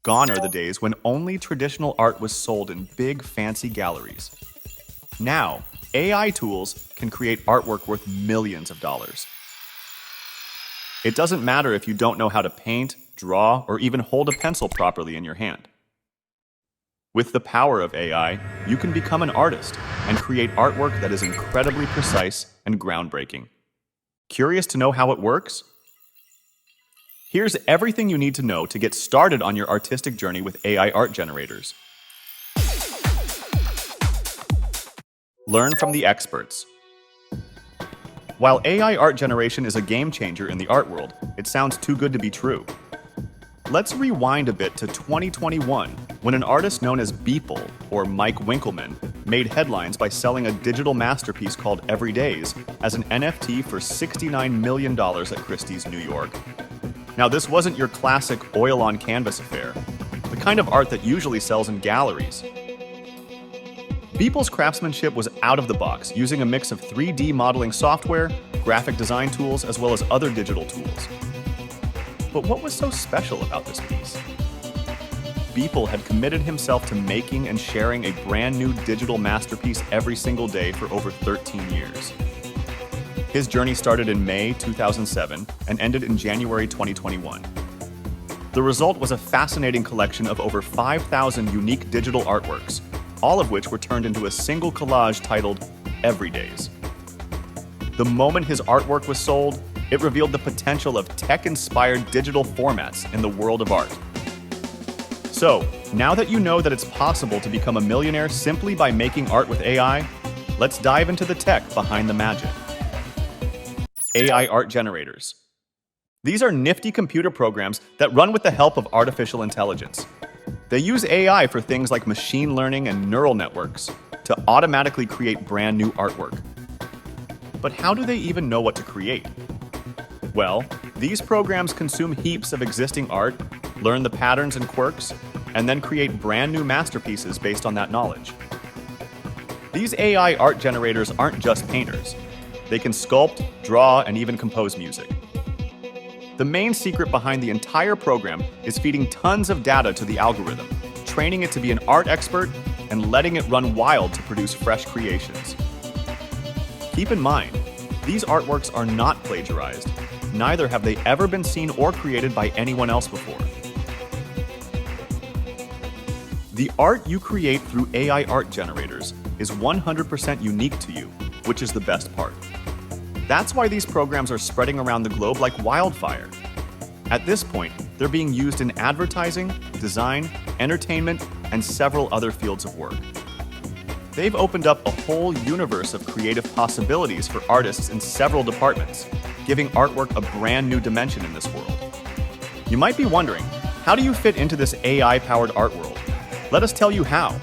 Gone are the days when only traditional art was sold in big, fancy galleries. Now, AI tools can create artwork worth millions of dollars. It doesn't matter if you don't know how to paint, draw, or even hold a pencil properly in your hand. With the power of AI, you can become an artist and create artwork that is incredibly precise and groundbreaking. Curious to know how it works? Here's everything you need to know to get started on your artistic journey with AI art generators. Learn from the experts. While AI art generation is a game changer in the art world, it sounds too good to be true. Let's rewind a bit to 2021, when an artist known as Beeple, or Mike Winkleman, made headlines by selling a digital masterpiece called Everydays as an NFT for $69 million at Christie's, New York. Now, this wasn't your classic oil-on-canvas affair, the kind of art that usually sells in galleries. Beeple's craftsmanship was out of the box, using a mix of 3D modeling software, graphic design tools, as well as other digital tools. But what was so special about this piece? Beeple had committed himself to making and sharing a brand new digital masterpiece every single day for over 13 years. His journey started in May 2007 and ended in January 2021. The result was a fascinating collection of over 5,000 unique digital artworks, all of which were turned into a single collage titled Everydays. The moment his artwork was sold, it revealed the potential of tech-inspired digital formats in the world of art. So, now that you know that it's possible to become a millionaire simply by making art with AI, let's dive into the tech behind the magic. AI art generators. These are nifty computer programs that run with the help of artificial intelligence. They use AI for things like machine learning and neural networks to automatically create brand new artwork. But how do they even know what to create? Well, these programs consume heaps of existing art, learn the patterns and quirks, and then create brand new masterpieces based on that knowledge. These AI art generators aren't just painters. They can sculpt, draw, and even compose music. The main secret behind the entire program is feeding tons of data to the algorithm, training it to be an art expert, and letting it run wild to produce fresh creations. Keep in mind, these artworks are not plagiarized. Neither have they ever been seen or created by anyone else before. The art you create through AI art generators is 100% unique to you, which is the best part. That's why these programs are spreading around the globe like wildfire. At this point, they're being used in advertising, design, entertainment, and several other fields of work. They've opened up a whole universe of creative possibilities for artists in several departments, giving artwork a brand new dimension in this world. You might be wondering, how do you fit into this AI-powered art world? Let us tell you how.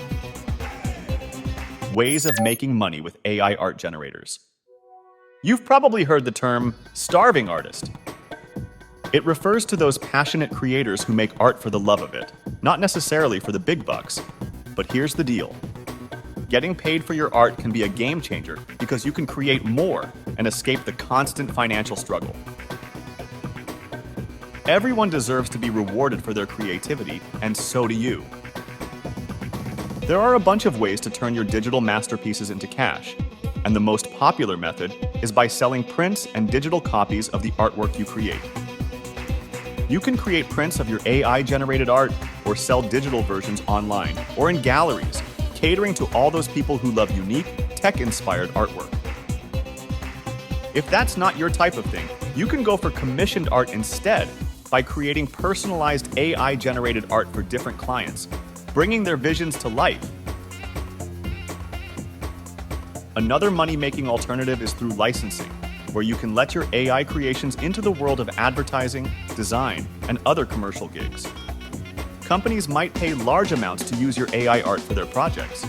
Ways of making money with AI art generators. You've probably heard the term starving artist. It refers to those passionate creators who make art for the love of it, not necessarily for the big bucks. But here's the deal. Getting paid for your art can be a game changer because you can create more and escape the constant financial struggle. Everyone deserves to be rewarded for their creativity, and so do you. There are a bunch of ways to turn your digital masterpieces into cash, and the most popular method is by selling prints and digital copies of the artwork you create. You can create prints of your AI-generated art or sell digital versions online or in galleries, catering to all those people who love unique, tech-inspired artwork. If that's not your type of thing, you can go for commissioned art instead by creating personalized AI-generated art for different clients, bringing their visions to life. Another money-making alternative is through licensing, where you can let your AI creations into the world of advertising, design, and other commercial gigs. Companies might pay large amounts to use your AI art for their projects.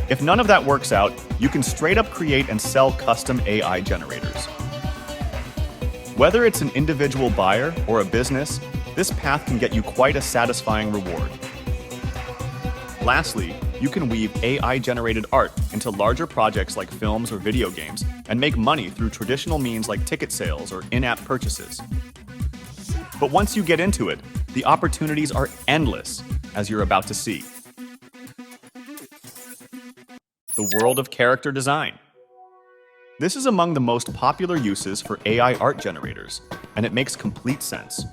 If none of that works out, you can straight up create and sell custom AI generators. Whether it's an individual buyer or a business, this path can get you quite a satisfying reward. Lastly, you can weave AI-generated art into larger projects like films or video games and make money through traditional means like ticket sales or in-app purchases. But once you get into it, The opportunities are endless, as you're about to see. The world of character design. This is among the most popular uses for AI art generators, and it makes complete sense.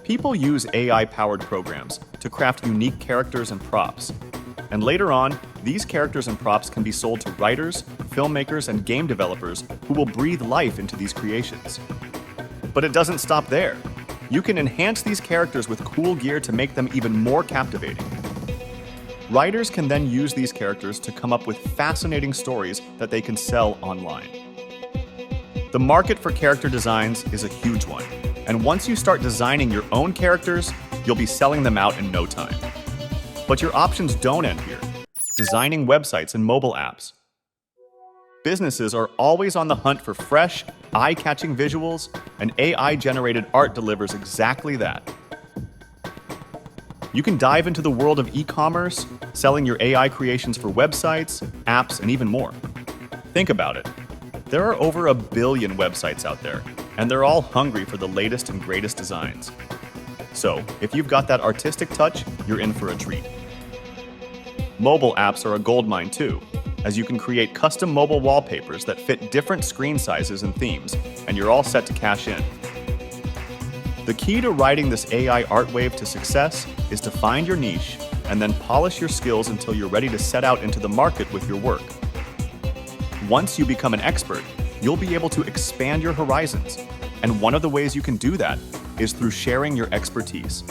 People use AI-powered programs to craft unique characters and props, and later on, these characters and props can be sold to writers, filmmakers, and game developers who will breathe life into these creations. But it doesn't stop there. You can enhance these characters with cool gear to make them even more captivating. Writers can then use these characters to come up with fascinating stories that they can sell online. The market for character designs is a huge one, and once you start designing your own characters, you'll be selling them out in no time. But your options don't end here. Designing websites and mobile apps. Businesses are always on the hunt for fresh, eye-catching visuals, and AI-generated art delivers exactly that. You can dive into the world of e-commerce, selling your AI creations for websites, apps, and even more. Think about it. There are over 1 billion websites out there, and they're all hungry for the latest and greatest designs. So, if you've got that artistic touch, you're in for a treat. Mobile apps are a goldmine too, as you can create custom mobile wallpapers that fit different screen sizes and themes, and you're all set to cash in. The key to riding this AI art wave to success is to find your niche and then polish your skills until you're ready to set out into the market with your work. Once you become an expert, you'll be able to expand your horizons, and one of the ways you can do that is through sharing your expertise.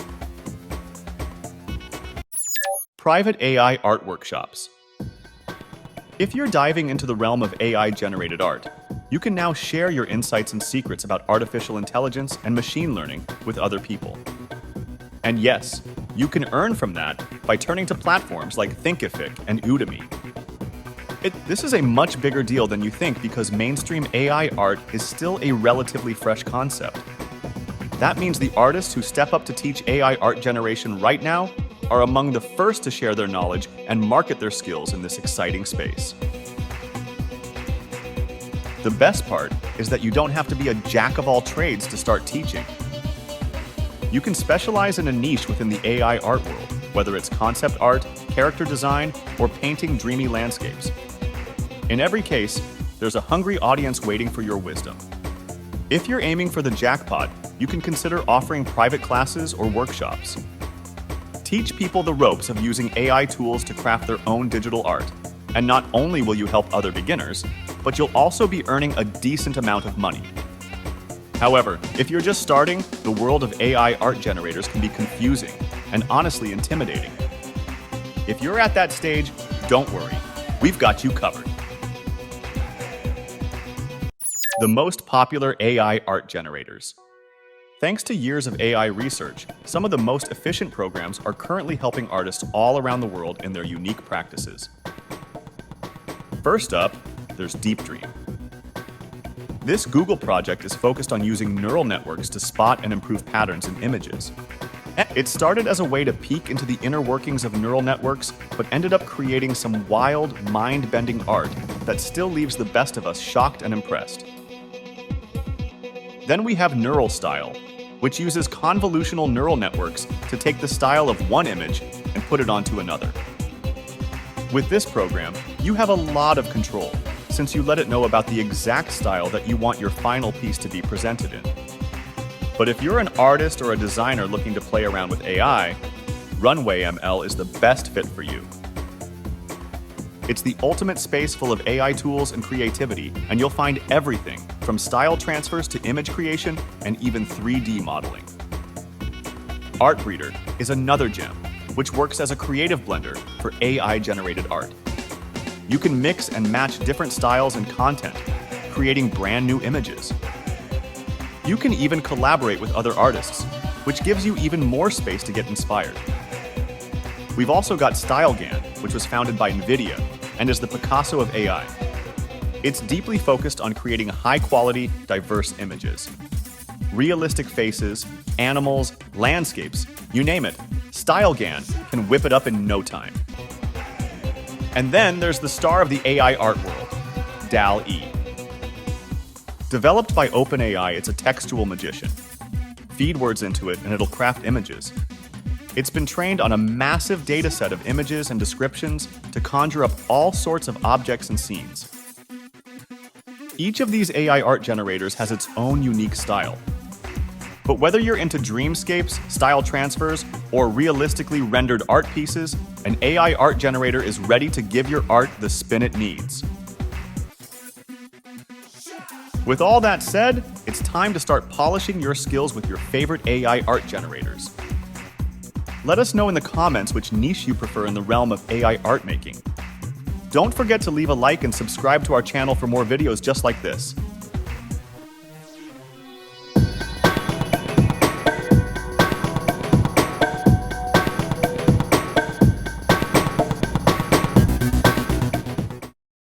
Private AI art workshops. If you're diving into the realm of AI-generated art, you can now share your insights and secrets about artificial intelligence and machine learning with other people. And yes, you can earn from that by turning to platforms like Thinkific and Udemy. This is a much bigger deal than you think because mainstream AI art is still a relatively fresh concept. That means the artists who step up to teach AI art generation right now are among the first to share their knowledge and market their skills in this exciting space. The best part is that you don't have to be a jack of all trades to start teaching. You can specialize in a niche within the AI art world, whether it's concept art, character design, or painting dreamy landscapes. In every case, there's a hungry audience waiting for your wisdom. If you're aiming for the jackpot, you can consider offering private classes or workshops. Teach people the ropes of using AI tools to craft their own digital art. And not only will you help other beginners, but you'll also be earning a decent amount of money. However, if you're just starting, the world of AI art generators can be confusing and honestly intimidating. If you're at that stage, don't worry. We've got you covered. The most popular AI art generators. Thanks to years of AI research, some of the most efficient programs are currently helping artists all around the world in their unique practices. First up, there's Deep Dream. This Google project is focused on using neural networks to spot and improve patterns in images. It started as a way to peek into the inner workings of neural networks, but ended up creating some wild, mind-bending art that still leaves the best of us shocked and impressed. Then we have Neural Style, which uses convolutional neural networks to take the style of one image and put it onto another. With this program, you have a lot of control, since you let it know about the exact style that you want your final piece to be presented in. But if you're an artist or a designer looking to play around with AI, Runway ML is the best fit for you. It's the ultimate space full of AI tools and creativity, and you'll find everything from style transfers to image creation and even 3D modeling. Art Breeder is another gem, which works as a creative blender for AI-generated art. You can mix and match different styles and content, creating brand new images. You can even collaborate with other artists, which gives you even more space to get inspired. We've also got StyleGAN, which was founded by NVIDIA and is the Picasso of AI. It's deeply focused on creating high-quality, diverse images. Realistic faces, animals, landscapes, you name it, StyleGAN can whip it up in no time. And then there's the star of the AI art world, DALL-E. Developed by OpenAI, it's a textual magician. Feed words into it, and it'll craft images. It's been trained on a massive data set of images and descriptions to conjure up all sorts of objects and scenes. Each of these AI art generators has its own unique style. But whether you're into dreamscapes, style transfers, or realistically rendered art pieces, an AI art generator is ready to give your art the spin it needs. With all that said, it's time to start polishing your skills with your favorite AI art generators. Let us know in the comments which niche you prefer in the realm of AI art making. Don't forget to leave a like and subscribe to our channel for more videos just like this.